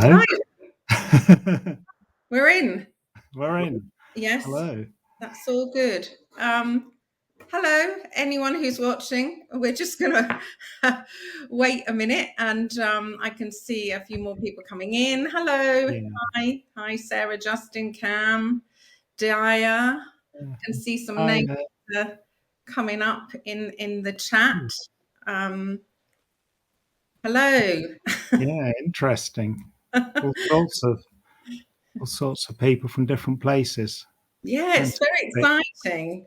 Hello. Hi, we're in. We're in. Yes, Hello. that's all good. Hello, anyone who's watching. We're just gonna wait a minute, and I can see a few more people coming in. Hello, Yeah. hi, Sarah, Justin, Cam, Dia. Can see some Hi, names coming up in the chat. Hello. Yeah, interesting. All sorts of people from different places. Yeah, it's very exciting.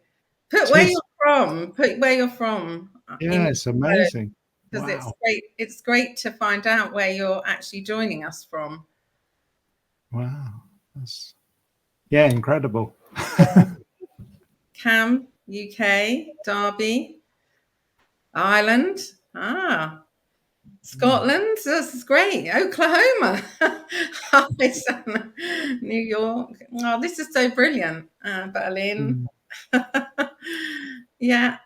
Put It where is. you're from. Put where you're from. Yeah, it's amazing. Because it's Wow. great. It's great to find out where you're actually joining us from. Wow. Yeah, incredible. Cam, UK, Derby, Ireland. Scotland. This is great. Oklahoma. New York. Oh, this is so brilliant. Berlin. Yeah.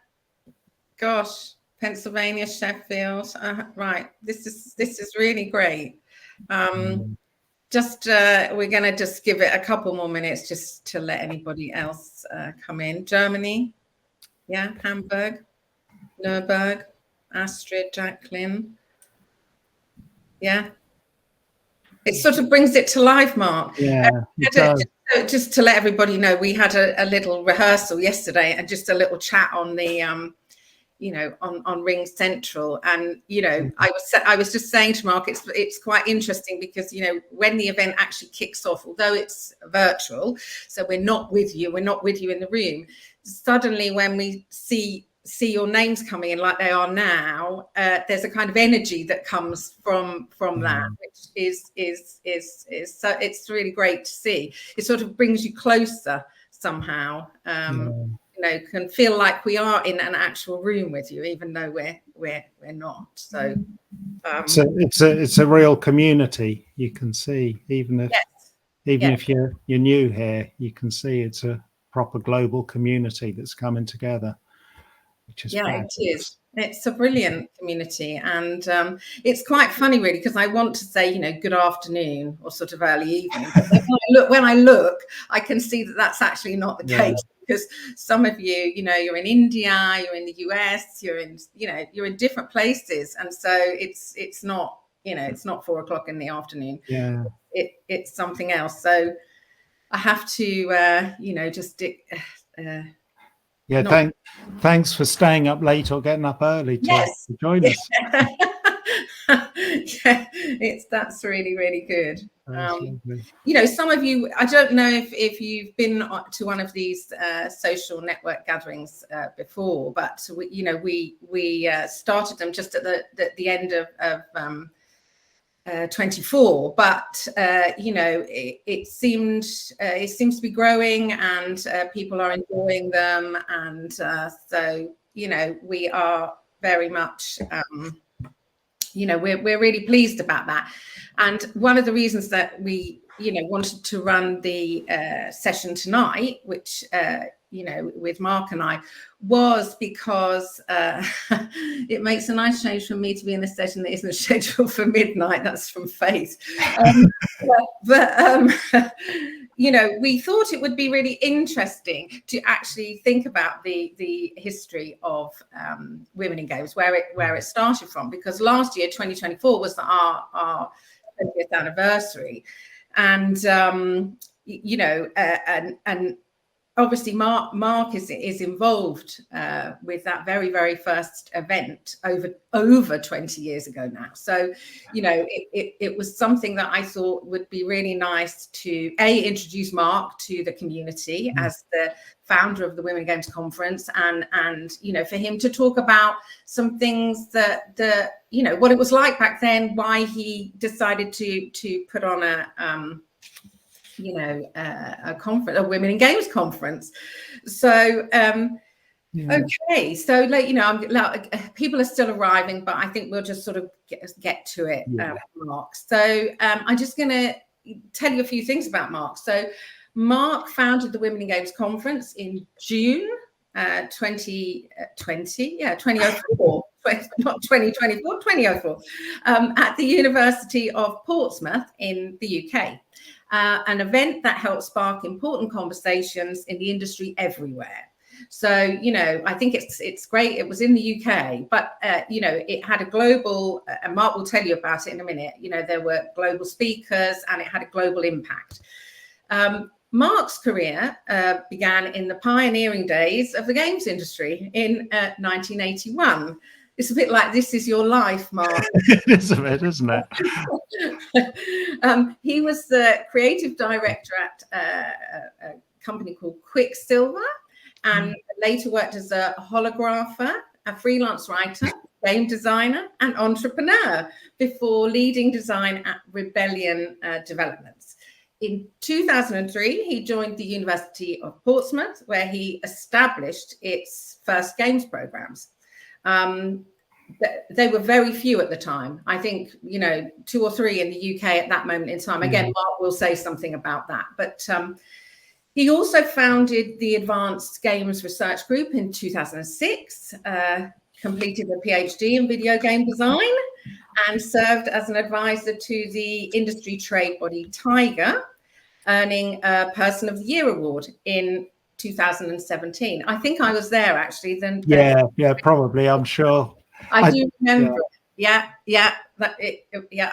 Gosh. Pennsylvania, Sheffield. Right. This is really great. Just we're going to just give it a couple more minutes just to let anybody else come in. Germany, yeah, Hamburg, Nuremberg, Astrid, Jacqueline, yeah. It sort of brings it to life, Mark. Yeah, it does. Just to let everybody know, we had a little rehearsal yesterday and just a little chat on the on Ring Central, and I was just saying to Mark, it's quite interesting because when the event actually kicks off, although it's virtual, so we're not with you in the room, suddenly when we see your names coming in like they are now, there's a kind of energy that comes from that, which is so it's really great to see. It sort of brings you closer somehow. Can feel like we are in an actual room with you, even though we're not. So it's a real community. You can see, even if you're new here, you can see it's a proper global community that's coming together, which is fabulous. It is. It's a brilliant community, and it's quite funny, really, because I want to say, good afternoon or sort of early evening. But when I look, I can see that that's actually not the case, because some of you, you're in India, you're in the US, you're in different places, and so it's not, it's not 4 o'clock in the afternoon. Yeah, it's something else. So I have to, just. Thanks for staying up late or getting up early to join us. That's really, really good. Some of you, I don't know if you've been to one of these social network gatherings before, but we started them just at the end of 24, but it seems to be growing, and people are enjoying them, and so we are very much we're really pleased about that. And one of the reasons that we wanted to run the session tonight, which with Mark and I, was because it makes a nice change for me to be in a session that isn't scheduled for midnight. That's from Faith. We thought it would be really interesting to actually think about the history of women in games, where it started from, because last year, 2024, was our 20th anniversary, and and obviously Mark is involved with that very, very first event over 20 years ago now. So it was something that I thought would be really nice to introduce Mark to the community as the founder of the Women Games Conference, and for him to talk about some things that what it was like back then, why he decided to put on a conference, a Women in Games conference. So okay, so people are still arriving, but I think we'll just sort of get to it. Mark, so I'm just going to tell you a few things about Mark. So Mark founded the Women in Games conference in June 2004. not 2024, 2004, at the University of Portsmouth in the UK. An event that helped spark important conversations in the industry everywhere. So, you know, I think it's great. It was in the UK, but, you know, it had a global, and Mark will tell you about it in a minute. You know, there were global speakers and it had a global impact. Mark's career began in the pioneering days of the games industry in 1981. It's a bit like This Is Your Life, Mark. It is a bit, isn't it? He was the creative director at a company called Quicksilver, and later worked as a holographer, a freelance writer, game designer, and entrepreneur before leading design at Rebellion Developments. In 2003, he joined the University of Portsmouth, where he established its first games programs. They were very few at the time. I think, you know, 2 or 3 in the UK at that moment in time. Again, Mark will say something about that. But he also founded the Advanced Games Research Group in 2006, completed a PhD in video game design, and served as an advisor to the industry trade body Tiger, earning a Person of the Year award in 2017. I think I was there actually. Yeah, probably. I'm sure. I do remember it. Yeah,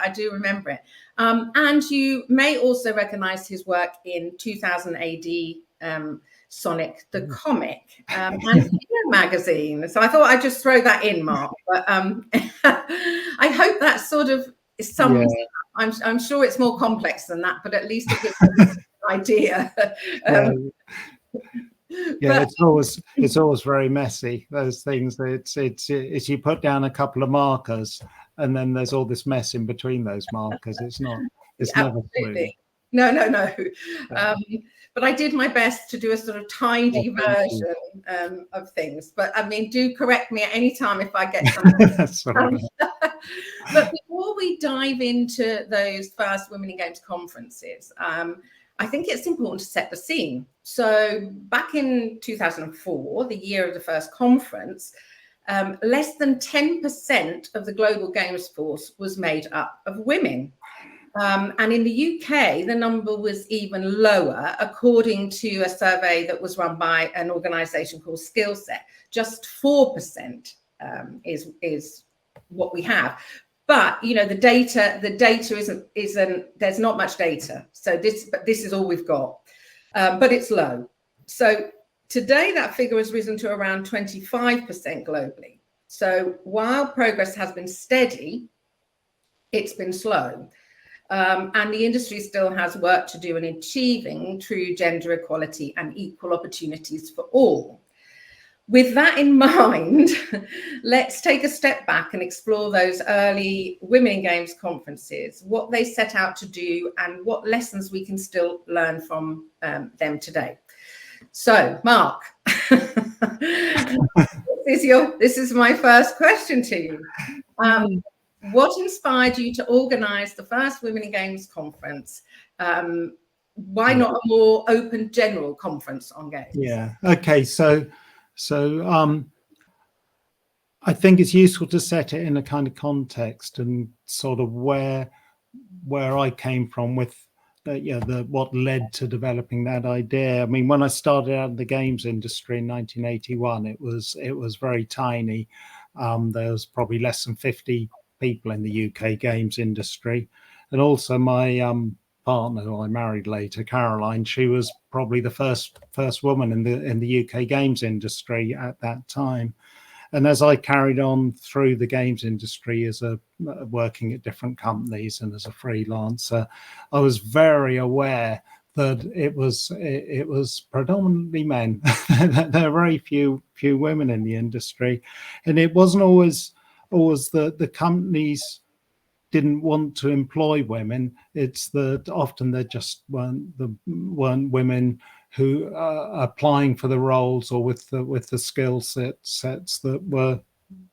I do remember it. And you may also recognize his work in 2000 AD, Sonic the Comic, and Video Magazine. So I thought I'd just throw that in, Mark. But I hope that sort of sums it up. I'm sure it's more complex than that, but at least it gives us an idea. Yeah, it's always very messy. Those things. It's you put down a couple of markers, and then there's all this mess in between those markers. It's never smooth. No. But I did my best to do a sort of tidy version of things. But I mean, do correct me at any time if I get something. But before we dive into those first Women in Games conferences, I think it's important to set the scene. So back in 2004, the year of the first conference, less than 10% of the global games force was made up of women. And in the UK, the number was even lower, according to a survey that was run by an organisation called Skillset. Just 4% is what we have. But you know, the data isn't. There's not much data. So this is all we've got, but it's low. So today, that figure has risen to around 25% globally. So while progress has been steady, it's been slow. And the industry still has work to do in achieving true gender equality and equal opportunities for all. With that in mind, let's take a step back and explore those early Women in Games conferences, what they set out to do, and what lessons we can still learn from them today. So, Mark, this is my first question to you. What inspired you to organise the first Women in Games conference? Why not a more open general conference on games? Yeah. Okay. So I think it's useful to set it in a kind of context and sort of where I came from with what led to developing that idea. I mean, when I started out in the games industry in 1981, it was very tiny. There was probably less than 50 people in the UK games industry, and also my partner, who I married later, Caroline, she was probably the first woman in the UK games industry at that time. And as I carried on through the games industry as working at different companies and as a freelancer, I was very aware that it was predominantly men. There are very few women in the industry, and it wasn't always the companies didn't want to employ women. It's that often there just weren't women who are applying for the roles or with the skill sets that were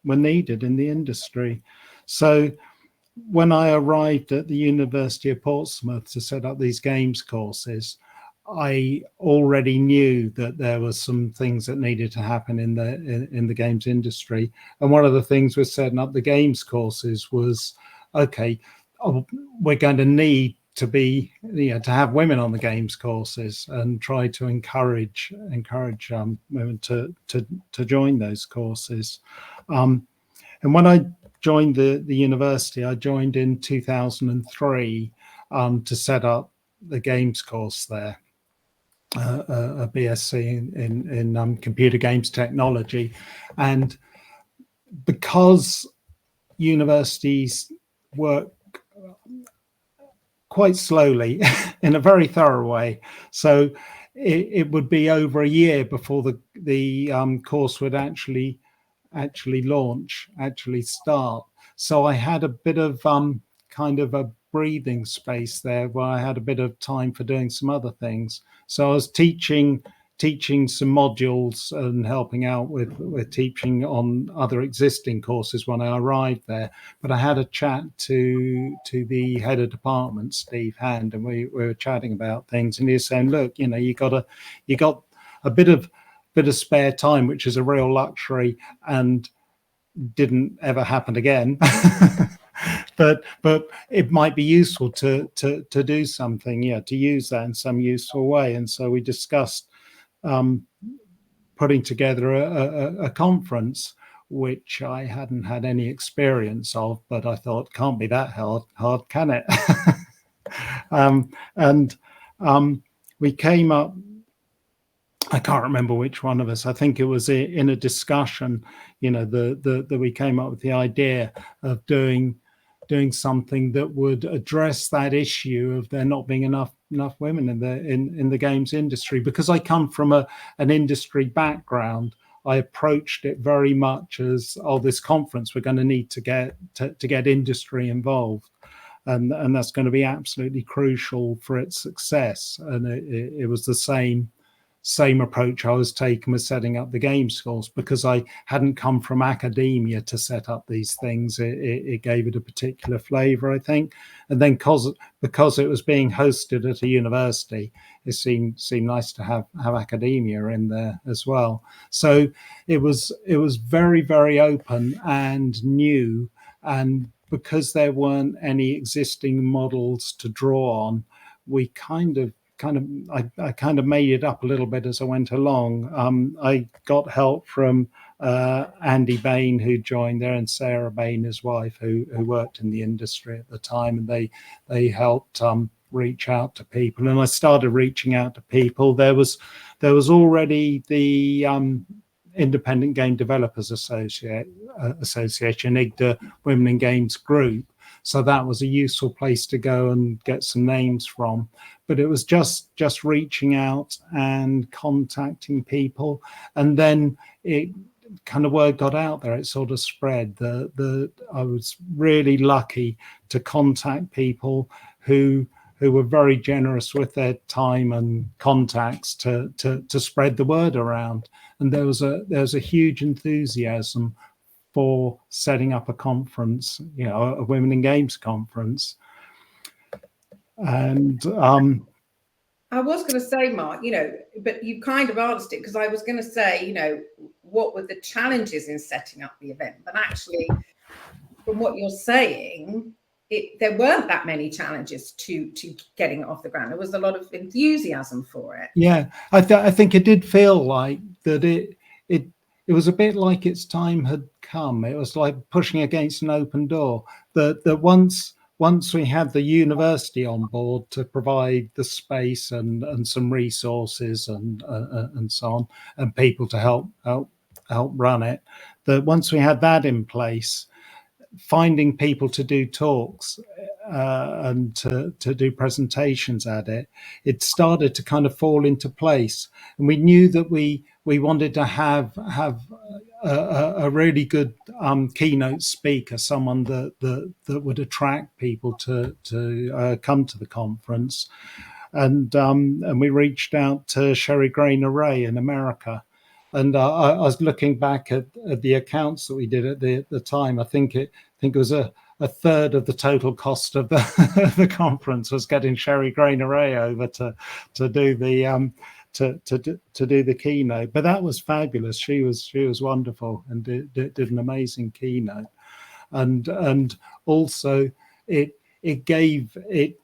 needed in the industry. So when I arrived at the University of Portsmouth to set up these games courses, I already knew that there were some things that needed to happen in the games industry, and one of the things with setting up the games courses was, okay, we're going to need to be, to have women on the games courses, and try to encourage women to join those courses. And when I joined the university, I joined in 2003 to set up the games course there. A BSc in computer games technology, and because universities work quite slowly in a very thorough way, so it would be over a year before the course would actually launch, actually start. So I had a bit of kind of a breathing space there where I had a bit of time for doing some other things. So I was teaching some modules and helping out with teaching on other existing courses when I arrived there. But I had a chat to the head of department, Steve Hand, and we were chatting about things, and he was saying, look, you got a bit of spare time, which is a real luxury and didn't ever happen again. but it might be useful to do something, to use that in some useful way. And so we discussed putting together a conference, which I hadn't had any experience of, but I thought, can't be that hard, can it? And we came up, I can't remember which one of us, I think it was in a discussion, that we came up with the idea of doing something that would address that issue of there not being enough women in the games industry. Because I come from an industry background, I approached it very much as, this conference, we're going to need to get industry involved, and that's going to be absolutely crucial for its success. And it was the same approach I was taking with setting up the game schools, because I hadn't come from academia to set up these things. It gave it a particular flavor, I think. And then because it was being hosted at a university, it seemed nice to have academia in there as well. So it was very, very open and new. And because there weren't any existing models to draw on, we I kind of made it up a little bit as I went along. I got help from Andy Bain, who joined there, and Sarah Bain, his wife, who worked in the industry at the time, and they helped reach out to people. And I started reaching out to people. There was already the Independent Game Developers Association, IGDA Women in Games Group. So that was a useful place to go and get some names from. But it was just reaching out and contacting people, and then it kind of word got out there. It sort of spread. I was really lucky to contact people who were very generous with their time and contacts to spread the word around. And there was a huge enthusiasm for setting up a conference, a Women in Games conference. And I was going to say, Mark, but you kind of answered it, because I was going to say, what were the challenges in setting up the event? But actually, from what you're saying, there weren't that many challenges to getting it off the ground. There was a lot of enthusiasm for it. Yeah, I think it did feel like that it was a bit like its time had come. It was like pushing against an open door. That once we had the university on board to provide the space and some resources and so on, and people to help run it, that once we had that in place, finding people to do talks and to do presentations at it started to kind of fall into place. And we knew that we wanted to have a really good keynote speaker, someone that would attract people to come to the conference. And we reached out to Sheri Graner in America. And I was looking back at the accounts that we did at the time. I think it was a third of the total cost of the conference was getting Sheri Graner over to do the to do the keynote. But that was fabulous. She was wonderful and did an amazing keynote, and also it gave it.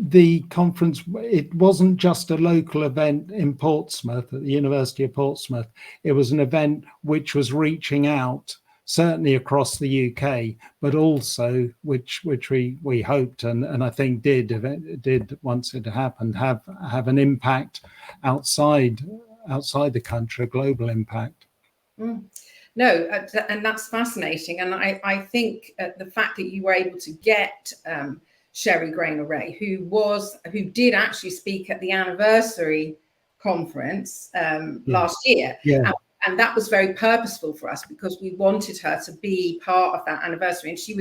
The conference, it wasn't just a local event in Portsmouth at the University of Portsmouth. It was an event which was reaching out certainly across the UK, but also which we hoped and I think did once it happened have an impact outside the country, a global impact. No, and that's fascinating. And I think the fact that you were able to get Sheri Graner, who did actually speak at the anniversary conference last year. Yeah. And that was very purposeful for us because we wanted her to be part of that anniversary. And she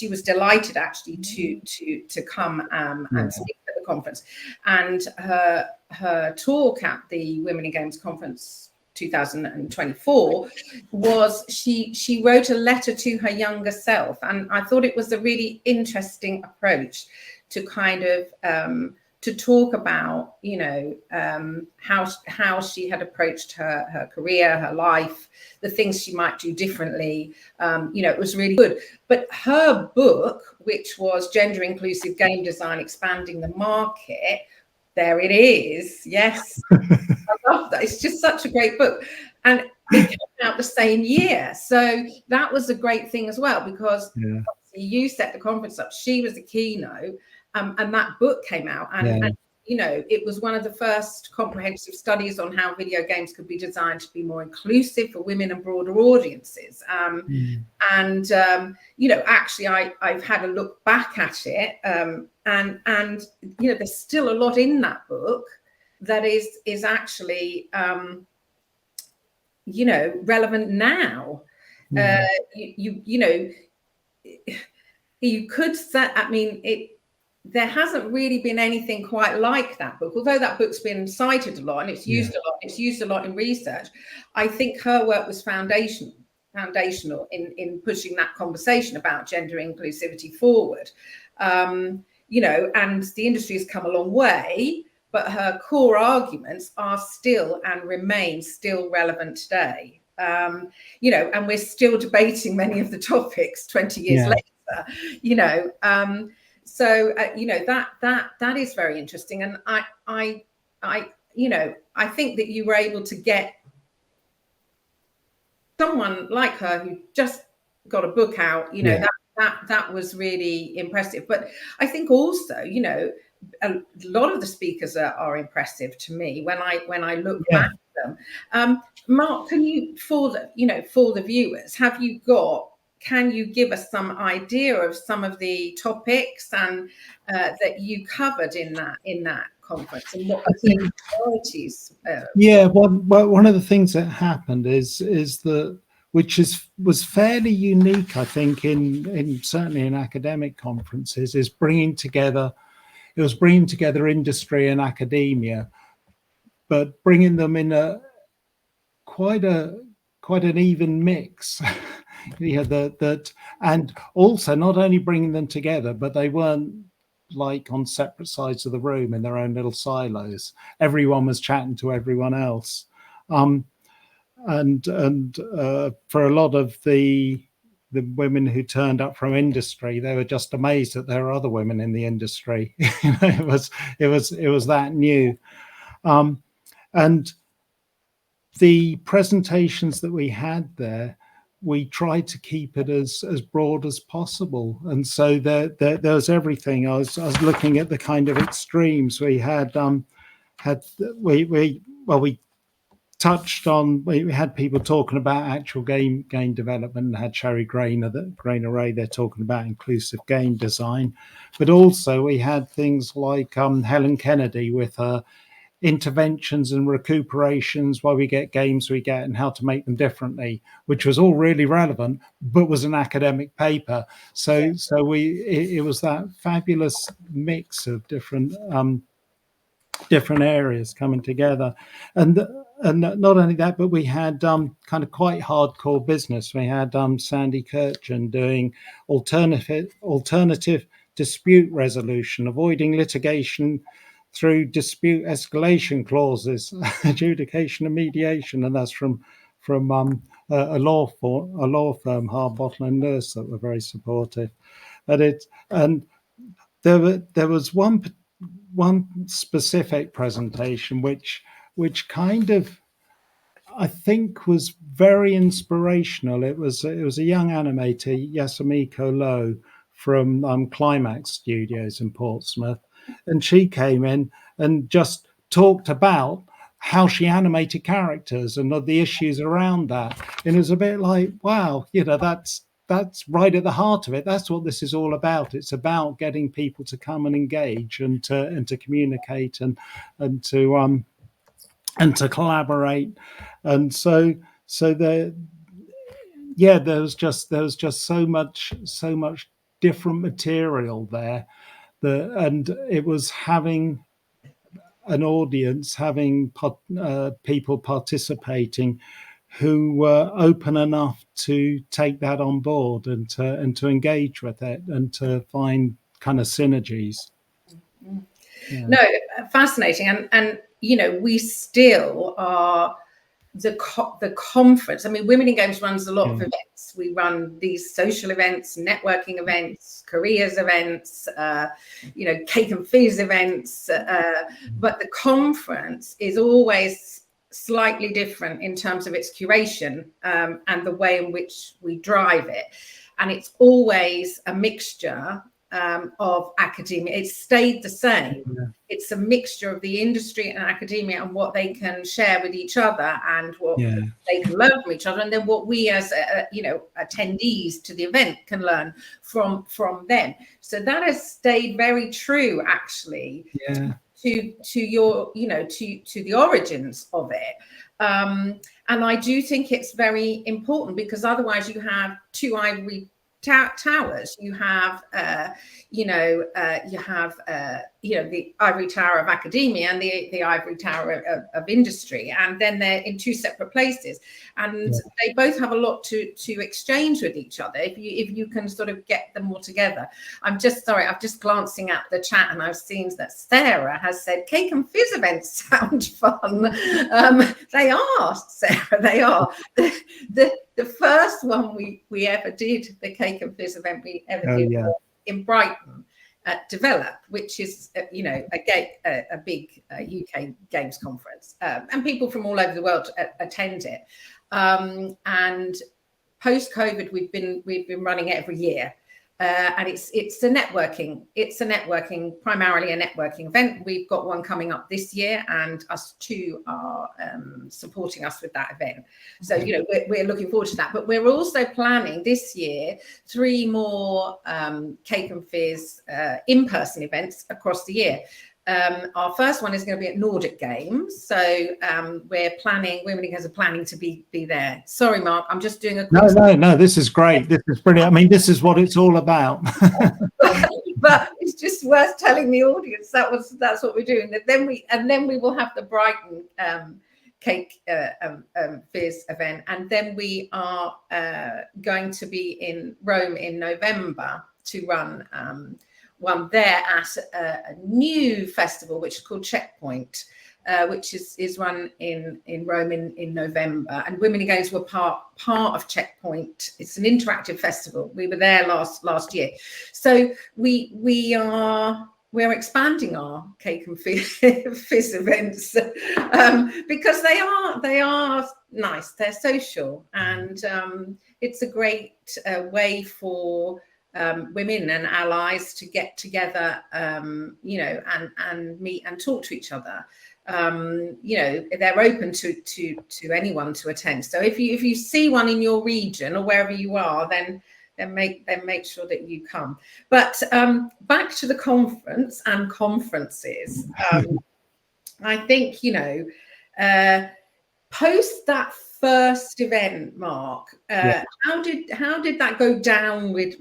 was delighted actually to come and speak at the conference. And her talk at the Women in Games Conference 2024 was she wrote a letter to her younger self, and I thought it was a really interesting approach to kind of to talk about, you know, how she had approached her career, her life, the things she might do differently. You know, it was really good. But her book, which was Gender Inclusive Game Design, Expanding the Market, there it is. Yes. I love that. It's just such a great book. And it came out the same year. So that was a great thing as well, because you set the conference up. She was the keynote, and that book came out. And, you know, it was one of the first comprehensive studies on how video games could be designed to be more inclusive for women and broader audiences. And, you know, actually, I've had a look back at it. And, you know, there's still a lot in that book that is actually, you know, relevant now. You know, you could say, I mean, there hasn't really been anything quite like that book, although that book's been cited a lot and it's used a lot. It's used a lot in research. I think her work was foundational in pushing that conversation about gender inclusivity forward. You know, and the industry has come a long way, but her core arguments are still and remain still relevant today. You know, and we're still debating many of the topics 20 years later, you know. So, you know, that is very interesting. And I, you know, I think that you were able to get someone like her who just got a book out, you know, that was really impressive. But I think also, you know, a lot of the speakers are impressive to me when I look back at them. Mark, can you, for the viewers, can you give us some idea of some of the topics and that you covered in that conference and what the key priorities? One of the things that happened is that, which was fairly unique, I think, in certainly in academic conferences, is bringing together industry and academia, but bringing them in quite an even mix. That and also not only bringing them together, but they weren't like on separate sides of the room in their own little silos. Everyone was chatting to everyone else, and for a lot of the women who turned up from industry, they were just amazed that there were other women in the industry. You know, it was that new, and the presentations that we had there, we tried to keep it as broad as possible, and so there was everything. I was looking at the kind of extremes we had. We touched on. We had people talking about actual game development, and had Sheri Graner they're talking about inclusive game design, but also we had things like Helen Kennedy with her interventions and recuperations, why we get games we get and how to make them differently, which was all really relevant, but was an academic paper. So it was that fabulous mix of different areas coming together. And not only that, but we had kind of quite hardcore business. We had Sandy Kirchen doing alternative dispute resolution, avoiding litigation through dispute escalation clauses, adjudication and mediation, and that's from a law firm, Harbottle and Nurse, that were very supportive. And there was one specific presentation which kind of, I think, was very inspirational. It was a young animator, Yasumiko Lowe, from Climax Studios in Portsmouth, and she came in and just talked about how she animated characters and the issues around that. And it was a bit like, wow, that's right at the heart of it. That's what this is all about. It's about getting people to come and engage and to communicate and to collaborate. And so there was just so much different material there, and it was having an audience, having people participating who were open enough to take that on board and to engage with it and to find kind of synergies. Yeah. No, fascinating. And we still are the conference. I mean, Women in Games runs a lot of events. We run these social events, networking events, careers events, cake and fizz events. But the conference is always slightly different in terms of its curation and the way in which we drive it. And it's always a mixture of academia. It's stayed the same. Yeah. It's a mixture of the industry and academia and what they can share with each other and what they can learn from each other, and then what we as attendees to the event can learn from them. So that has stayed very true, actually, to your to the origins of it. And I do think it's very important, because otherwise you have two ivory towers. You have the ivory tower of academia and the ivory tower of industry, and then they're in two separate places, and they both have a lot to exchange with each other if you can sort of get them all together. I'm just glancing at the chat, and I've seen that Sarah has said cake and fizz events sound fun. They are, Sarah, they are. The first one we ever did, the cake and fizz event we ever did in Brighton at Develop, which is a big UK games conference, and people from all over the world attend it. And post COVID, we've been running it every year. And it's primarily a networking event. We've got one coming up this year, and us two are supporting us with that event. So we're looking forward to that. But we're also planning this year 3 more cake and fizz in-person events across the year. Our first one is going to be at Nordic Games, so we're planning. Women in Games are planning to be there. Sorry, Mark, I'm just doing a quick... No. This is great. This is brilliant. I mean, this is what it's all about. But it's just worth telling the audience that's what we're doing. Then we will have the Brighton cake fizz event, and then we are going to be in Rome in November to run one there at a new festival which is called Checkpoint, which is run in Rome in November. And Women in Games were part of Checkpoint. It's an interactive festival. We were there last year. So we're expanding our cake and fizz events because they are nice. They're social, and it's a great way for women and allies to get together, and meet and talk to each other. They're open to anyone to attend. So if you see one in your region or wherever you are, then make sure that you come. But back to the conference and conferences. I think post that first event, Mark, how did that go down with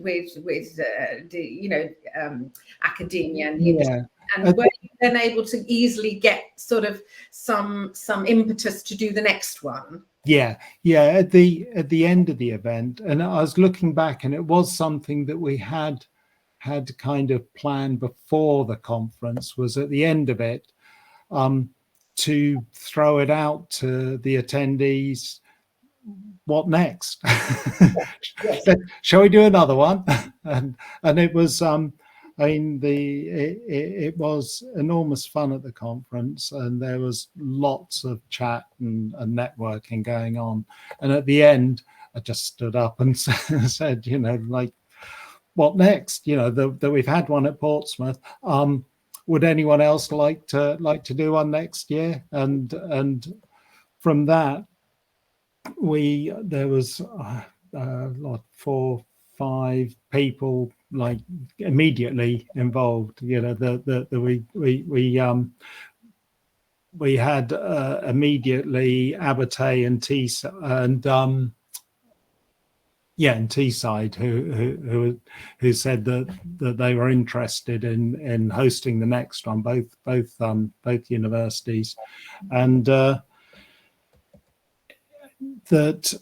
academia and the industry? And then able to easily get sort of some impetus to do the next one. Yeah. At the end of the event, and I was looking back, and it was something that we had kind of planned before the conference, was at the end of it, to throw it out to the attendees. What next? Yes. Shall we do another one? And it was, it was enormous fun at the conference, and there was lots of chat and networking going on. And at the end, I just stood up and said, like, what next? That we've had one at Portsmouth. Would anyone else like to do one next year? And from that, there was like 4, 5 people like immediately involved. We had immediately Abate and Teesside who said that they were interested in hosting the next one, both universities, and that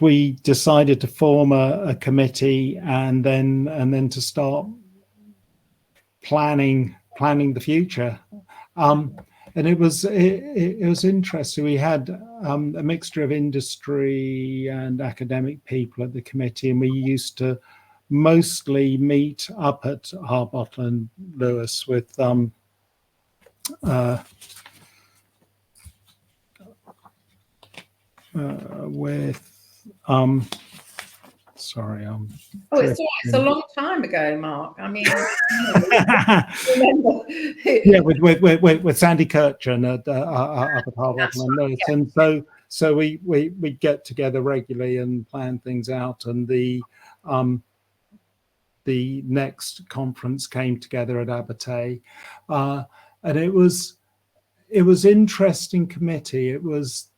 we decided to form a committee and then to start planning the future. And it was interesting. We had a mixture of industry and academic people at the committee, and we used to mostly meet up at Harbottle and Lewis with sorry, oh, it's a long time ago, Mark. I mean, yeah, with Sandy Kirchen up at Harbottle and Lewis, yeah. And so we get together regularly and plan things out, and the next conference came together at Abate, and it was interesting committee. It was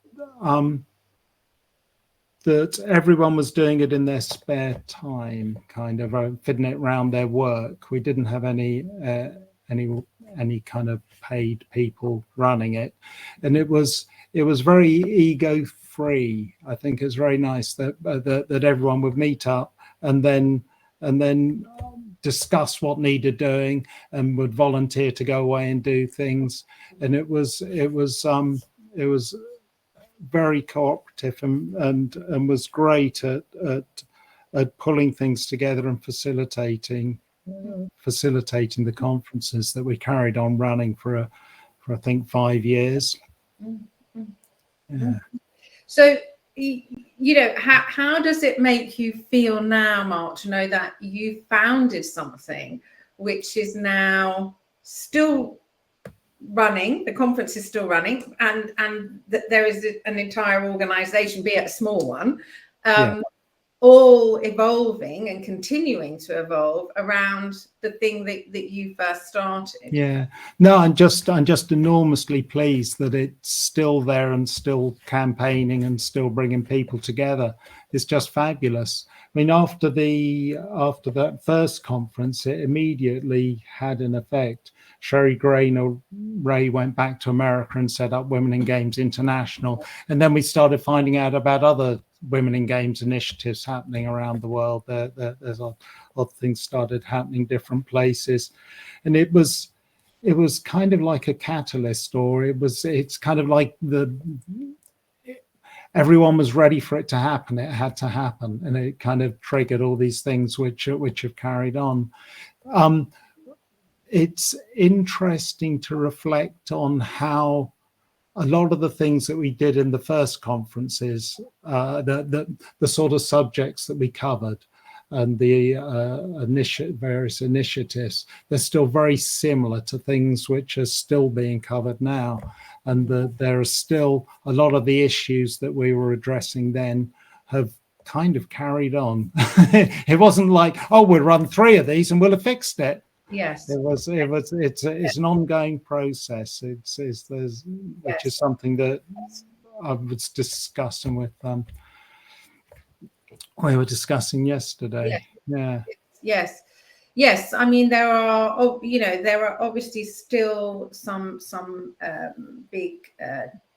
that everyone was doing it in their spare time, kind of fitting it around their work. We didn't have any kind of paid people running it, and it was very ego free. I think it's very nice that everyone would meet up and then discuss what needed doing and would volunteer to go away and do things. And it was very cooperative and was great at pulling things together and facilitating the conferences that we carried on running for I think 5 years. Mm-hmm. Yeah. So how does it make you feel now, Mark, to know that you founded something which is now still running, the conference is still running, and that there is an entire organization, be it a small one, all evolving and continuing to evolve around the thing that you first started? Yeah, no, I'm just enormously pleased that it's still there and still campaigning and still bringing people together. It's just fabulous. I mean, after that first conference, it immediately had an effect. Sheri Graner Ray went back to America and set up Women in Games International, and then we started finding out about other Women in Games initiatives happening around the world. There's a lot of things started happening different places, and it was kind of like a catalyst, or it's kind of like everyone was ready for it to happen. It had to happen, and it kind of triggered all these things which have carried on. It's interesting to reflect on how a lot of the things that we did in the first conferences, the sort of subjects that we covered, and the various initiatives, they're still very similar to things which are still being covered now. And there are still a lot of the issues that we were addressing then have kind of carried on. It wasn't like, oh, we'll run 3 of these and we'll have fixed it. Yes, it's an ongoing process. Which is something that I was discussing with we were discussing yesterday. Yeah. Yes. Yes, I mean there are, you know, there are obviously still some big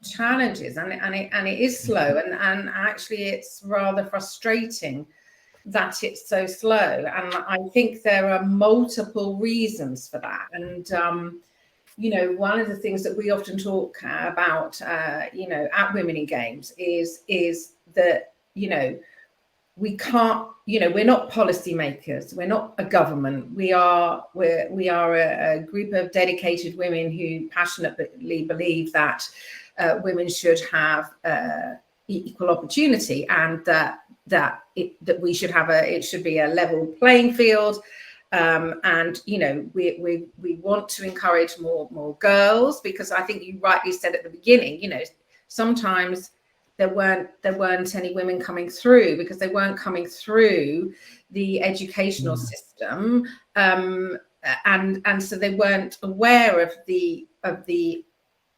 challenges, and it is slow, and actually it's rather frustrating that it's so slow. And I think there are multiple reasons for that. And you know, one of the things that we often talk about, you know, at Women in Games is that, you know, we can't, you know, we're not policymakers, we're not a government, we are a group of dedicated women who passionately believe that women should have equal opportunity, and that we should have it should be a level playing field. And you know, we want to encourage more girls, because I think you rightly said at the beginning, you know, sometimes there weren't any women coming through because they weren't coming through the educational system, and so they weren't aware of the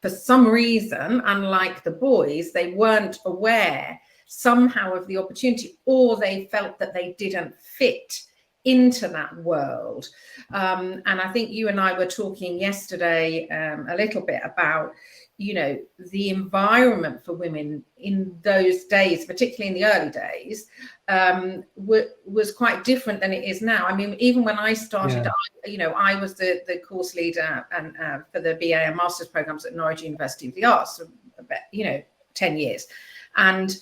for some reason, unlike the boys, they weren't aware somehow of the opportunity, or they felt that they didn't fit into that world. And I think you and I were talking yesterday a little bit about, you know, the environment for women in those days, particularly in the early days, was quite different than it is now. I mean, even when I started, you know, I was the course leader and for the BA and master's programs at Norwich University of the Arts for about, you know, 10 years. And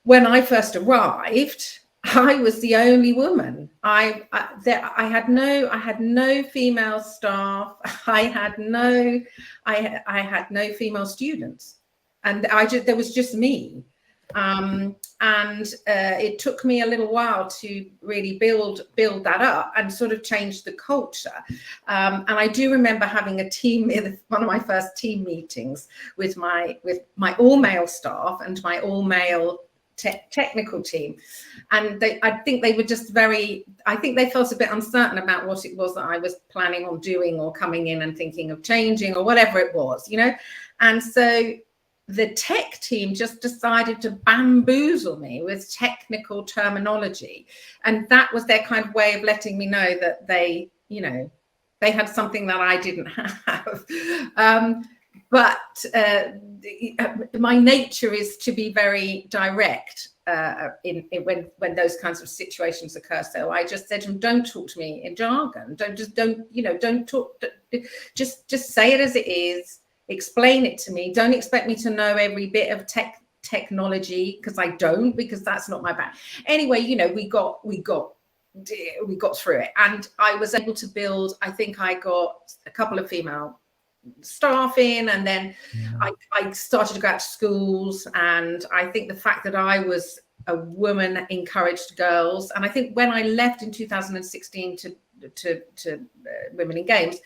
when I first arrived, I was the only woman. I had no female staff. I had no female students, and there was just me. And it took me a little while to really build that up and sort of change the culture. And I do remember having a team, one of my first team meetings with my all male staff and my all male technical team, and I think they were just I think they felt a bit uncertain about what it was that I was planning on doing or coming in and thinking of changing or whatever it was, you know. And so the tech team just decided to bamboozle me with technical terminology, and that was their kind of way of letting me know that they, you know, they had something that I didn't have. But my nature is to be very direct when those kinds of situations occur. So I just said to him, don't talk to me in jargon. Don't talk. Just say it as it is. Explain it to me. Don't expect me to know every bit of technology, because I don't, because that's not my bag. Anyway, you know, we got through it, and I was able to build. I think I got a couple of female staff in, and then I started to go out to schools, and I think the fact that I was a woman encouraged girls. And I think when I left in 2016 to Women in Games,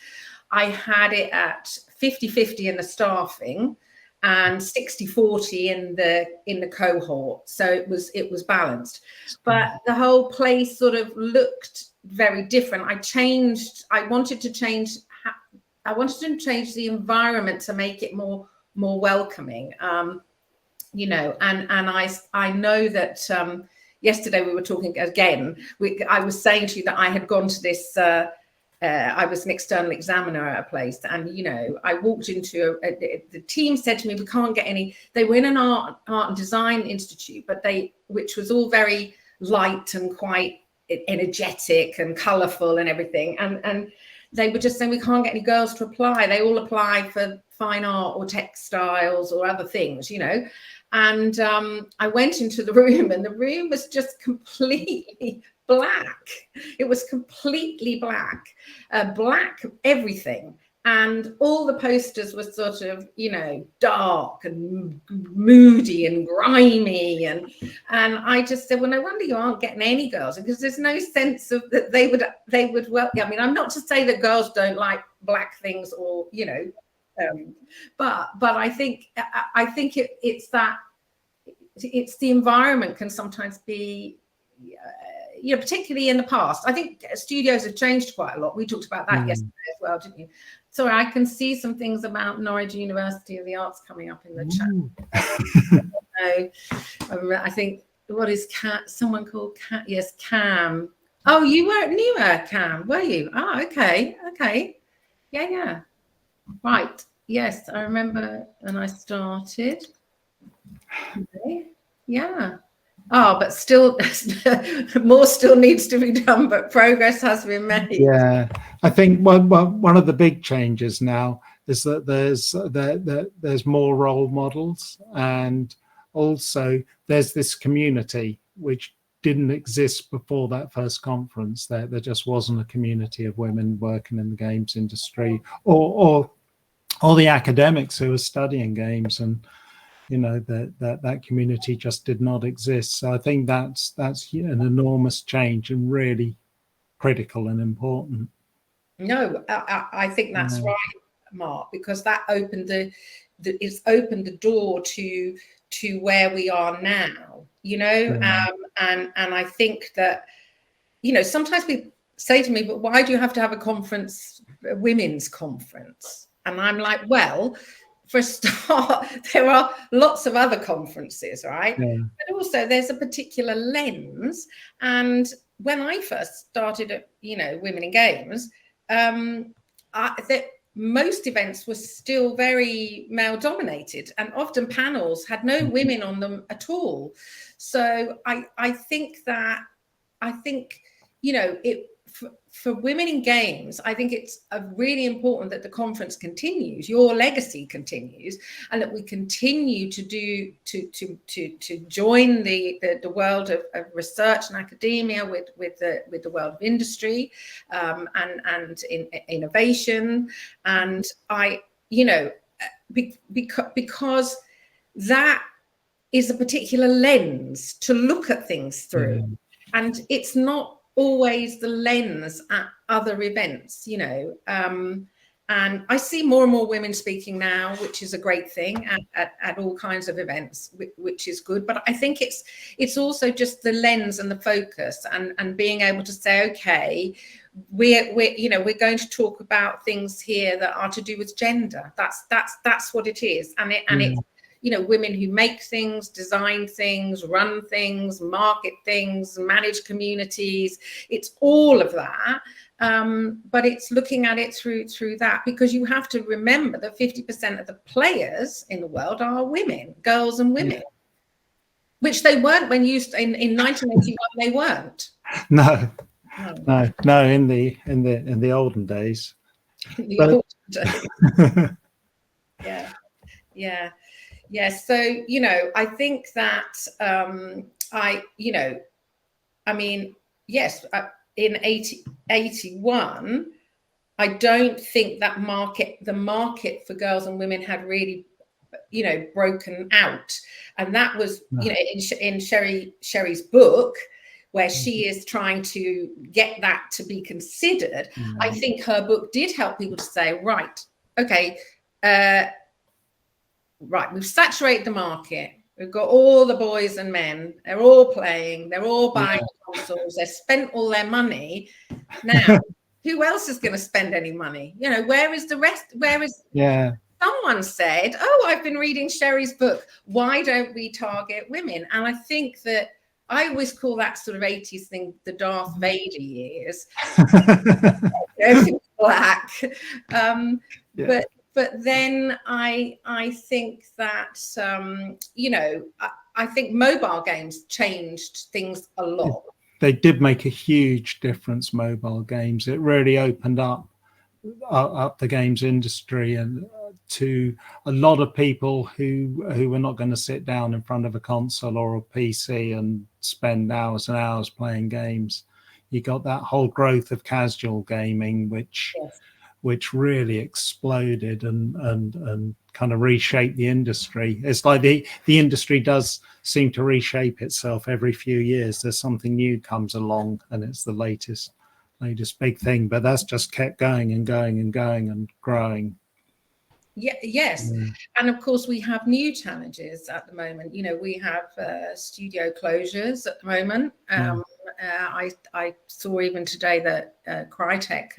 I had it at 50-50 in the staffing and 60-40 in the cohort, so it was balanced. But the whole place sort of looked very different. I wanted to change the environment to make it more welcoming, you know. And I know that yesterday we were talking again. I was saying to you that I had gone to this. I was an external examiner at a place, and you know, I walked into the team said to me, we can't get any. They were in an art and design institute, but which was all very light and quite energetic and colourful and everything, and they were just saying, we can't get any girls to apply. They all apply for fine art or textiles or other things, you know. And I went into the room, and the room was just completely black. It was completely black everything. And all the posters were sort of, you know, dark and moody and grimy. And I just said, well, no wonder you aren't getting any girls, because there's no sense of that they would well. I mean, I'm not to say that girls don't like black things, or, you know, but I think it's that it's the environment can sometimes be, you know, particularly in the past. I think studios have changed quite a lot. We talked about that yesterday as well, didn't you? So I can see some things about Norwich University of the Arts coming up in the chat. I think, what is someone called Yes, Cam. Oh, you weren't newer, Cam, were you? Oh, okay. Yeah. Right. Yes, I remember when I started. Okay. Yeah. Oh, but still, more still needs to be done, but progress has been made. Yeah, I think one of the big changes now is that there's more role models, and also there's this community which didn't exist before that first conference. There just wasn't a community of women working in the games industry, or the academics who were studying games, and that community just did not exist. So I think that's an enormous change and really critical and important. No, I think that's right, Mark, because that opened it's opened the door to where we are now, and I think that, sometimes people say to me, but why do you have to have a women's conference? And I'm like, well, for a start, there are lots of other conferences, right? Yeah. But also there's a particular lens. And when I first started at, Women in Games, that most events were still very male dominated, and often panels had no women on them at all. So I think for Women in Games, I think it's really important that the conference continues, your legacy continues, and that we continue to join the world of research and academia with the world of industry, and in innovation. And because that is a particular lens to look at things through, and it's not always the lens at other events, and I see more and more women speaking now, which is a great thing at all kinds of events, which is good. But I think it's also just the lens and the focus, and being able to say, okay, we're going to talk about things here that are to do with gender. That's what it is, and it's women who make things, design things, run things, market things, manage communities. It's all of that. But it's looking at it through that, because you have to remember that 50% of the players in the world are women, girls and women, which they weren't when used in 1981. They weren't. No, in the olden days. Yeah. So, I think that yes, in 81, I don't think that the market for girls and women had really, broken out. And that was, in Sheri's book, where she is trying to get that to be considered. I think her book did help people to say, right, okay, right, we've saturated the market. We've got all the boys and men. They're all playing. They're all buying consoles. They've spent all their money. Now, who else is going to spend any money? Where is the rest? Someone said, oh, I've been reading Sheri's book. Why don't we target women? And I think that I always call that sort of 80s thing the Darth Vader years. Everything's black. But then I think that, I think mobile games changed things a lot. They did make a huge difference, mobile games. It really opened up the games industry, and to a lot of people who were not going to sit down in front of a console or a PC and spend hours and hours playing games. You got that whole growth of casual gaming, which really exploded and kind of reshaped the industry. It's like the industry does seem to reshape itself every few years. There's something new comes along, and it's the latest big thing. But that's just kept going and going and going and growing. Yes. And of course we have new challenges at the moment. We have studio closures at the moment. I saw even today that Crytek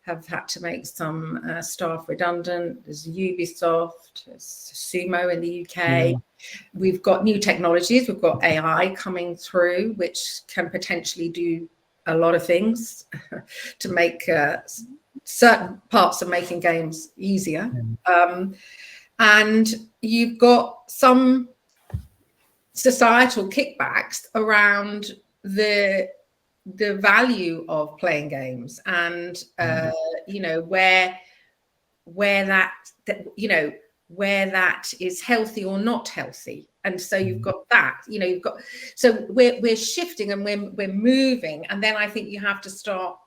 have had to make some staff redundant. There's Ubisoft, there's Sumo in the UK. We've got new technologies. We've got AI coming through, which can potentially do a lot of things to make certain parts of making games easier. And you've got some societal kickbacks around the value of playing games, and you know, where that you know, where that is healthy or not healthy. And so you've got that, you know, you've got, so we're shifting and we're moving, and then I think you have to start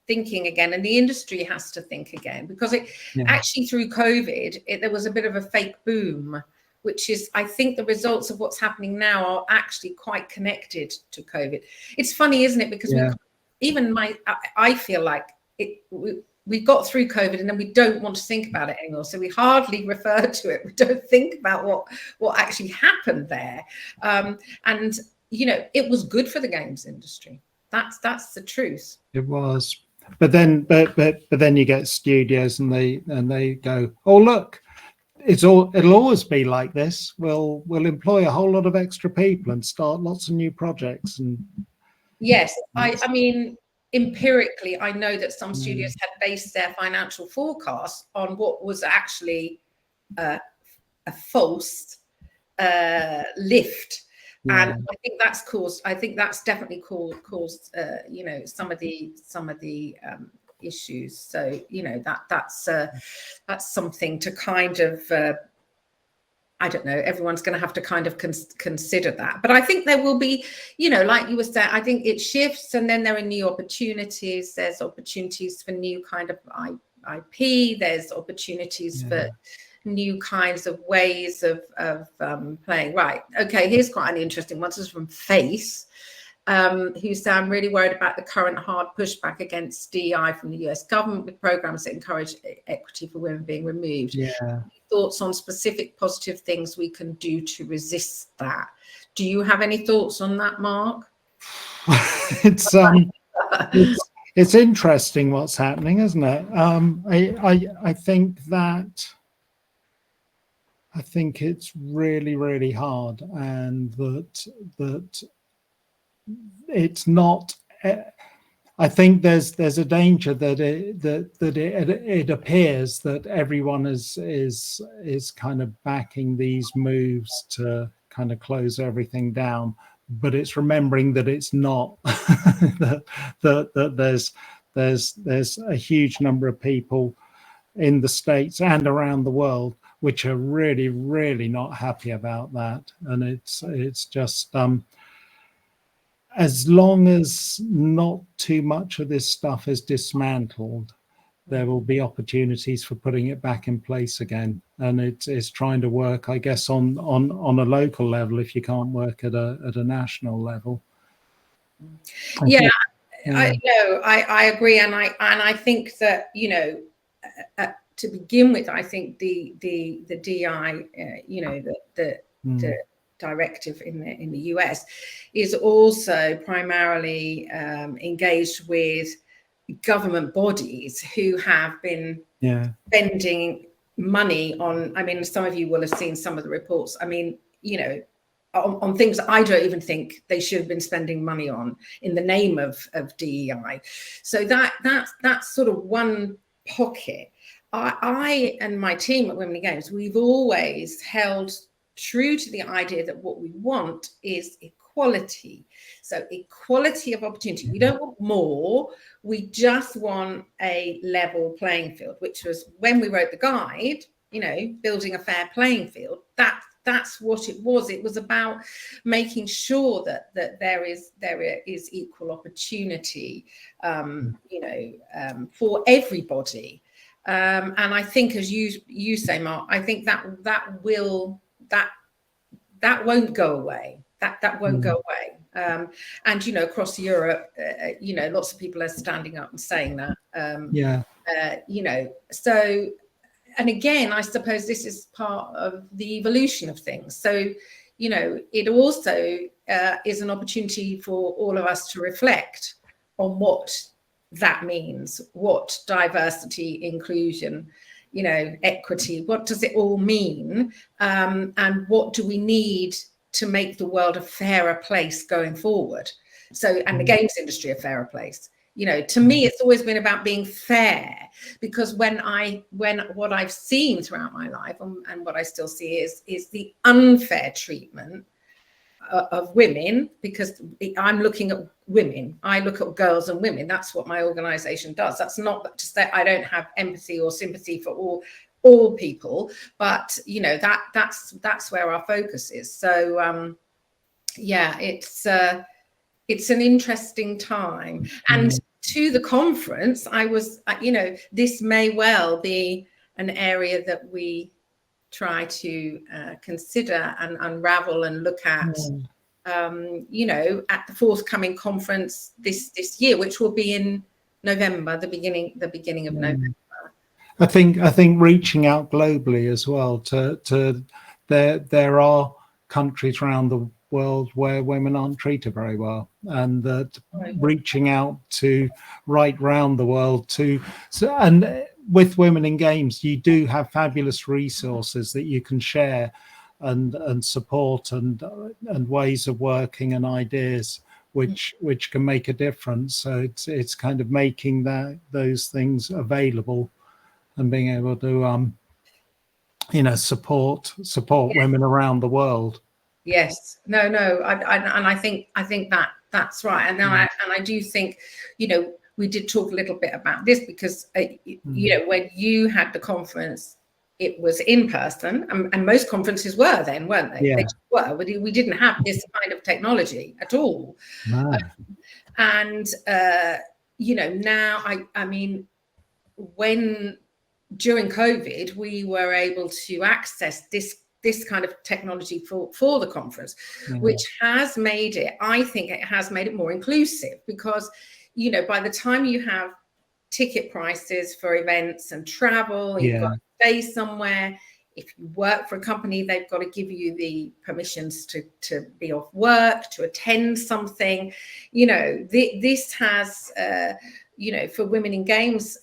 thinking again, and the industry has to think again, because it actually, through COVID, there was a bit of a fake boom, which is, I think the results of what's happening now are actually quite connected to COVID. It's funny, isn't it? Because I feel like we got through COVID and then we don't want to think about it anymore. So we hardly refer to it. We don't think about what actually happened there. And, you know, it was good for the games industry. That's the truth. It was. But then you get studios and they go, oh, look, it'll always be like this. We'll employ a whole lot of extra people and start lots of new projects. And yes, I mean, empirically, I know that some studios had based their financial forecast on what was actually a false lift. And I think that's caused, I think that's definitely caused you know, some of the issues. So, you know, that's something to kind of I don't know, everyone's going to have to kind of consider that. But I think there will be, you know, like you were saying, I think it shifts, and then there are new opportunities. There's opportunities for new kind of IP. There's opportunities for new kinds of ways of playing. Right. Okay, here's quite an interesting one. This is from Face, who said, I'm really worried about the current hard pushback against DEI from the US government, with programs that encourage equity for women being removed. Thoughts on specific positive things we can do to resist that? Do you have any thoughts on that, Mark? It's interesting what's happening, isn't it? I think it's really, really hard, and that it's not. I think there's a danger that it appears that everyone is kind of backing these moves to kind of close everything down, but it's remembering that it's not. that there's a huge number of people in the States and around the world which are really, really not happy about that, and it's just. As long as not too much of this stuff is dismantled, there will be opportunities for putting it back in place again. And it's trying to work, I guess, on a local level if you can't work at a national level. I agree, and I think that, you know, to begin with, I think the DI, you know, the directive in the US is also primarily engaged with government bodies who have been spending money on, I mean, some of you will have seen some of the reports, I mean, you know, on things that I don't even think they should have been spending money on in the name of DEI. So that's sort of one pocket. I and my team at Women in Games, we've always held true to the idea that what we want is equality. So equality of opportunity. We don't want more. We just want a level playing field, which was when we wrote the guide, you know, building a fair playing field. That's what it was. It was about making sure that there is equal opportunity, you know, for everybody. And I think, as you say, Mark, I think that won't go away. That won't go away. And, you know, across Europe, you know, lots of people are standing up and saying that. You know, so, and again, I suppose this is part of the evolution of things. So, you know, it also is an opportunity for all of us to reflect on what that means, what diversity, inclusion, you know, equity, what does it all mean? And what do we need to make the world a fairer place going forward? So, and the games industry a fairer place. You know, to me, it's always been about being fair, because when what I've seen throughout my life and what I still see is the unfair treatment of women, because I'm looking at women. I look at girls and women. That's what my organization does. That's not to say I don't have empathy or sympathy for all people, but you know, that's where our focus is. So yeah, it's an interesting time. And to the conference, I was, you know, this may well be an area that we try to consider and unravel and look at, you know, at the forthcoming conference this year, which will be in November, the beginning of November. I think reaching out globally as well to there are countries around the world where women aren't treated very well, and that reaching out to right round the world and with Women in Games, you do have fabulous resources that you can share and support and ways of working and ideas which can make a difference. So it's kind of making those things available and being able to you know, support women around the world. Yes, no, and I think that's right, and I do think, you know, we did talk a little bit about this because you know, when you had the conference, it was in person, and most conferences were then, weren't they? Yeah. They were. We didn't have this kind of technology at all. No. And you know, now I mean, when during COVID, we were able to access this kind of technology for the conference, which has made it, I think it has made it more inclusive, because, you know, by the time you have ticket prices for events and travel, you've got to stay somewhere. If you work for a company, they've got to give you the permissions to be off work, to attend something. You know, this has, you know, for Women in Games,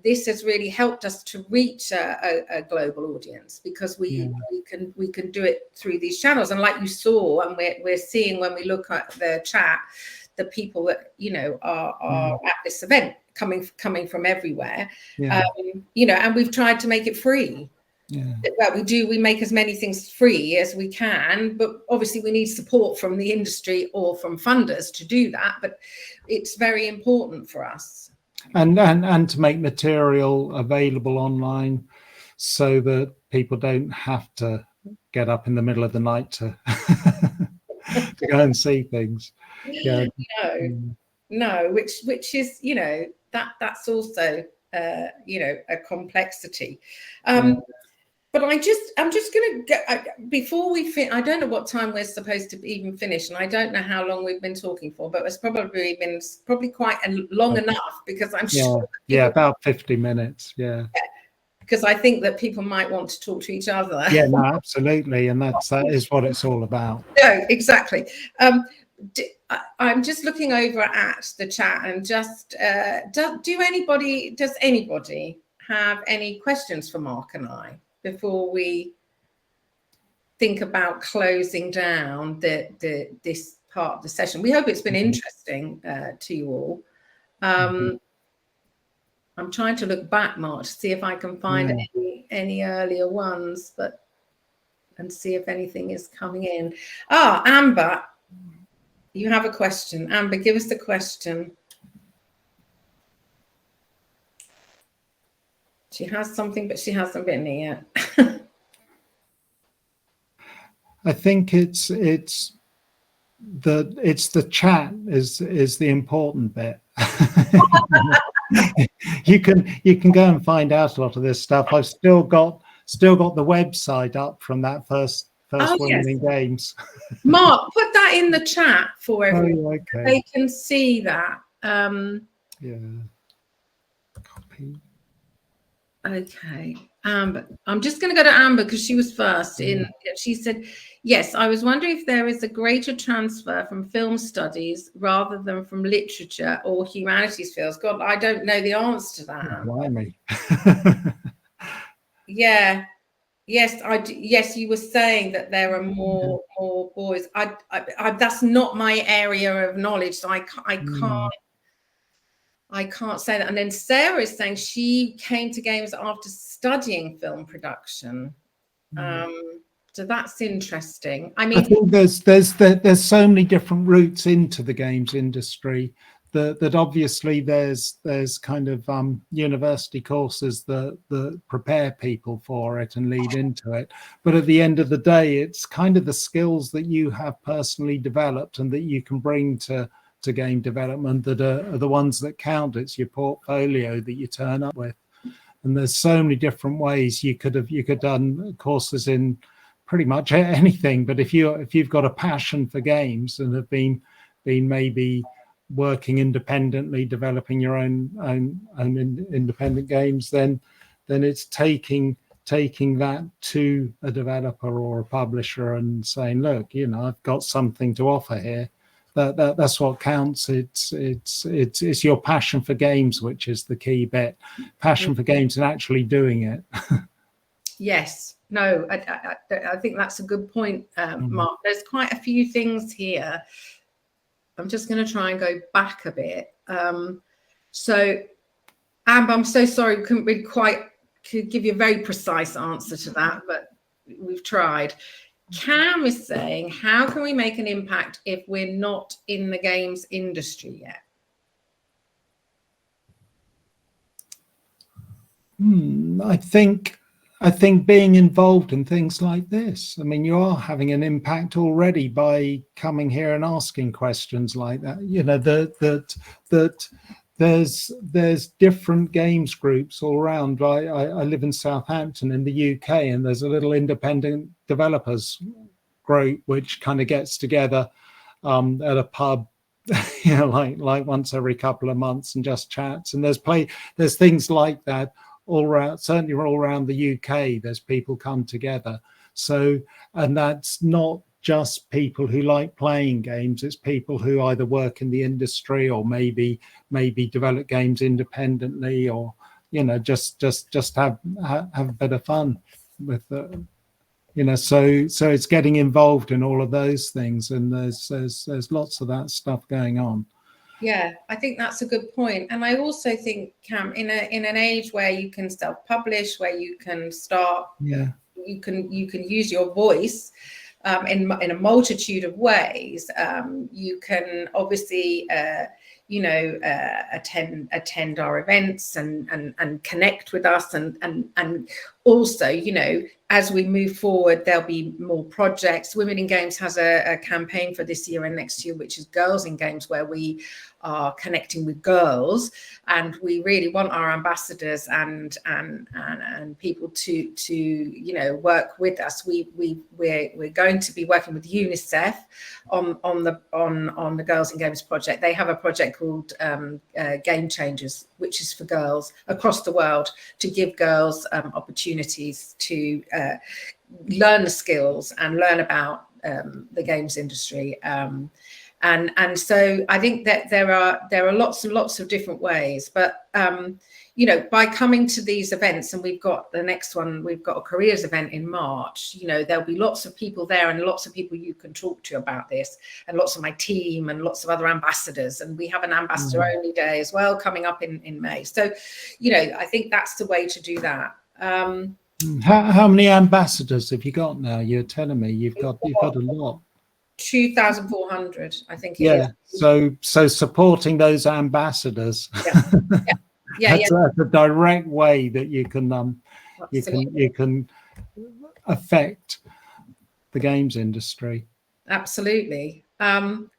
this has really helped us to reach a global audience, because we can do it through these channels. And like you saw, and we're seeing when we look at the chat, the people that, you know, are at this event coming from everywhere. You know, and we've tried to make it free. Well, we make as many things free as we can, but obviously we need support from the industry or from funders to do that. But it's very important for us. And to make material available online so that people don't have to get up in the middle of the night to to go and see things. No, which is, you know, that's also you know, a complexity. But I'm just going to get, before we finish, I don't know what time we're supposed to even finish, and I don't know how long we've been talking for, but it's probably quite long enough, because I'm sure. About 50 minutes. Because I think that people might want to talk to each other. Yeah, no, absolutely, and that is what it's all about. No, exactly. I'm just looking over at the chat, and just does anybody have any questions for Mark and I before we think about closing down this part of the session? We hope it's been interesting to you all. I'm trying to look back, Mark, to see if I can find any earlier ones, and see if anything is coming in. Amber, you have a question. Amber, give us the question. She has something, but she hasn't written it yet. I think it's the chat is the important bit. you can go and find out a lot of this stuff. I've still got the website up from that first Women in Games. Mark, put that in the chat for everyone. Okay. They can see that. Copy. Okay, Amber. I'm just going to go to Amber because she was first in. She said, yes, I was wondering if there is a greater transfer from film studies rather than from literature or humanities fields. God, I don't know the answer to that. Blimey. Yeah. Yes, yes, you were saying that there are more boys. That's not my area of knowledge, so I can't say that. And then Sarah is saying she came to games after studying film production. So that's interesting. I mean, I think there's so many different routes into the games industry that obviously there's kind of university courses that prepare people for it and lead into it. But at the end of the day, it's kind of the skills that you have personally developed and that you can bring to game development that are the ones that count. It's your portfolio that you turn up with. And there's so many different ways you could done courses in pretty much anything. But if you've got a passion for games and have been maybe working independently, developing your own independent games, then it's taking that to a developer or a publisher and saying, look, I've got something to offer here. That's what counts. It's your passion for games, which is the key bit. Passion for games and actually doing it. Yes. No, I think that's a good point, Mark. There's quite a few things here. I'm just going to try and go back a bit. So, Amber, I'm so sorry we couldn't really could give you a very precise answer to that, but we've tried. Cam is saying, how can we make an impact if we're not in the games industry yet? I think being involved in things like this, I mean, you are having an impact already by coming here and asking questions like that. That there's different games groups all around. I live in Southampton in the UK, and there's a little independent developers group which kind of gets together at a pub, like once every couple of months and just chats. And there's things like that all around, certainly all around the UK. There's people come together. So, and that's not just people who like playing games. It's people who either work in the industry or maybe develop games independently, or just have a bit of fun with so it's getting involved in all of those things, and there's lots of that stuff going on. Yeah, I think that's a good point. And I also think, Cam, in an age where you can self-publish, where you can start, you can use your voice in a multitude of ways. You can obviously attend our events and connect with us, and also, as we move forward, there'll be more projects. Women in Games has a campaign for this year and next year, which is Girls in Games, where we are connecting with girls, and we really want our ambassadors and people to work with us. We're going to be working with UNICEF on the Girls in Games project. They have a project called Game Changers, which is for girls across the world, to give girls opportunities to learn the skills and learn about the games industry. And so I think that there are lots and lots of different ways, but by coming to these events, and we've got the next one, we've got a careers event in March, there'll be lots of people there and lots of people you can talk to about this, and lots of my team and lots of other ambassadors. And we have an ambassador only day as well coming up in May. So, I think that's the way to do that. How many ambassadors have you got now? You're telling me you've got a lot. 2,400, I think. So supporting those ambassadors. That's a direct way that you can affect the games industry. Absolutely. Mark,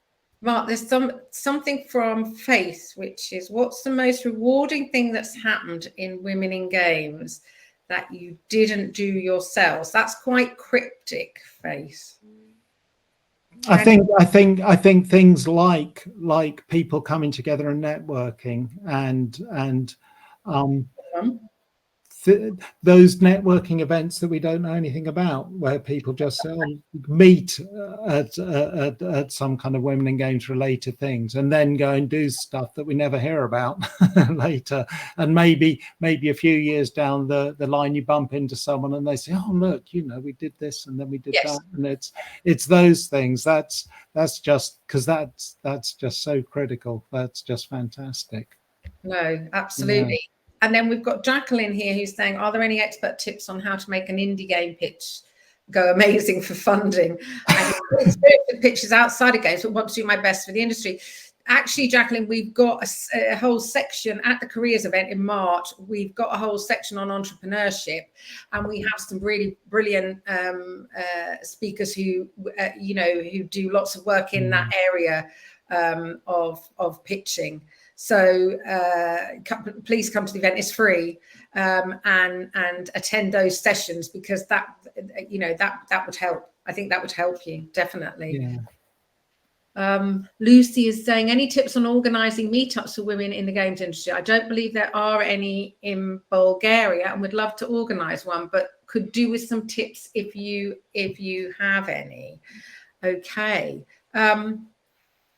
there's something from Faith, which is, what's the most rewarding thing that's happened in Women in Games that you didn't do yourselves? That's quite cryptic, Faith. I think things like people coming together and networking and those networking events that we don't know anything about, where people just meet at some kind of women in games related things, and then go and do stuff that we never hear about later. And maybe a few years down the line, you bump into someone and they say, "Oh, look, we did this and then we did that." And it's those things. That's just because that's just so critical. That's just fantastic. No, absolutely. Yeah. And then we've got Jacqueline here who's saying, are there any expert tips on how to make an indie game pitch go amazing for funding? I have experience with pitches outside of games, but want to do my best for the industry. Actually, Jacqueline, we've got a whole section at the careers event in March. We've got a whole section on entrepreneurship, and we have some really brilliant speakers who, who do lots of work in that area of pitching. So please come to the event. It's free, and attend those sessions, because that would help. I think that would help you, definitely. Yeah. Lucy is saying, any tips on organising meetups for women in the games industry? I don't believe there are any in Bulgaria, and would love to organise one, but could do with some tips if you have any. Okay.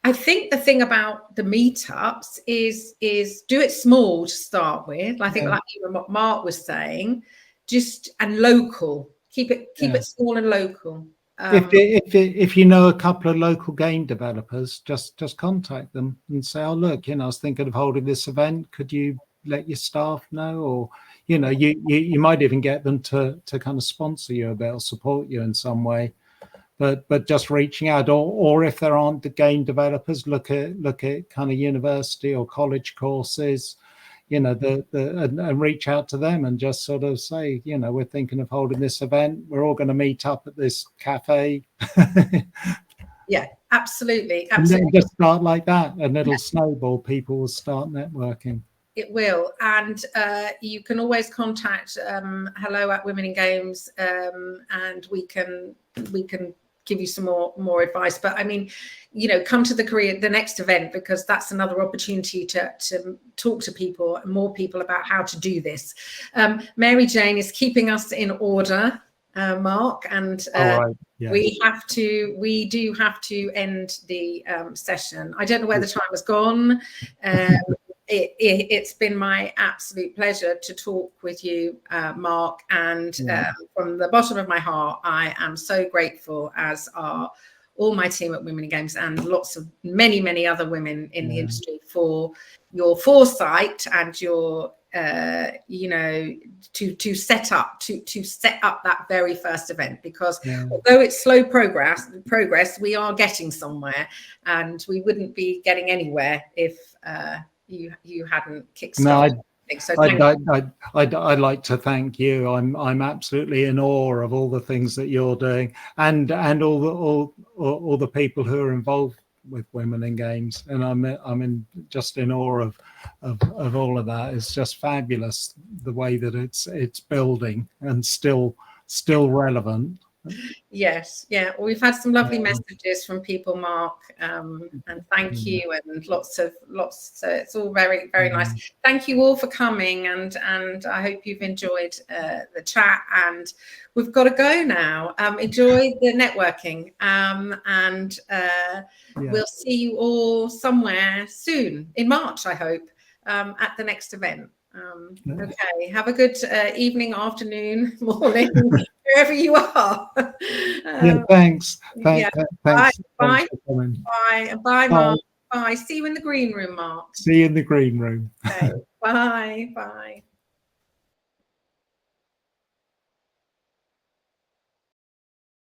I think the thing about the meetups is do it small to start with. I think like even what Mark was saying, and local. Keep it small and local. If you know a couple of local game developers, just contact them and say, "Oh, look, I was thinking of holding this event. Could you let your staff know?" Or you might even get them to kind of sponsor you a bit or support you in some way. But just reaching out, or if there aren't the game developers, look at kind of university or college courses, and reach out to them and just sort of say, we're thinking of holding this event. We're all going to meet up at this cafe. Yeah, absolutely. And then just start like that, and it'll snowball. People will start networking. It will, and you can always contact hello at Women in Games, and we can give you some more advice. But I mean, come to the next event, because that's another opportunity to talk to people, more people, about how to do this. Mary Jane is keeping us in order, Mark, and we do have to end the session. I don't know where the time has gone. It's been my absolute pleasure to talk with you, Mark, and from the bottom of my heart, I am so grateful, as are all my team at Women in Games, and many other women in the industry, for your foresight and your to set up that very first event, because although it's slow progress, we are getting somewhere, and we wouldn't be getting anywhere if you hadn't kickstarted. I'd like to thank you. I'm absolutely in awe of all the things that you're doing, and all the people who are involved with Women in Games, and I'm just in awe of all of that. It's just fabulous the way that it's building and still relevant. Yes, yeah. Well, we've had some lovely messages from people, Mark, and thank you, and lots. So it's all very, very nice. Thank you all for coming, and I hope you've enjoyed the chat. And we've got to go now. Enjoy the networking, and we'll see you all somewhere soon in March, I hope, at the next event. Okay, have a good evening, afternoon, morning, wherever you are. Thanks. Bye, Mark. Bye. See you in the green room, Mark. See you in the green room. Okay. Bye.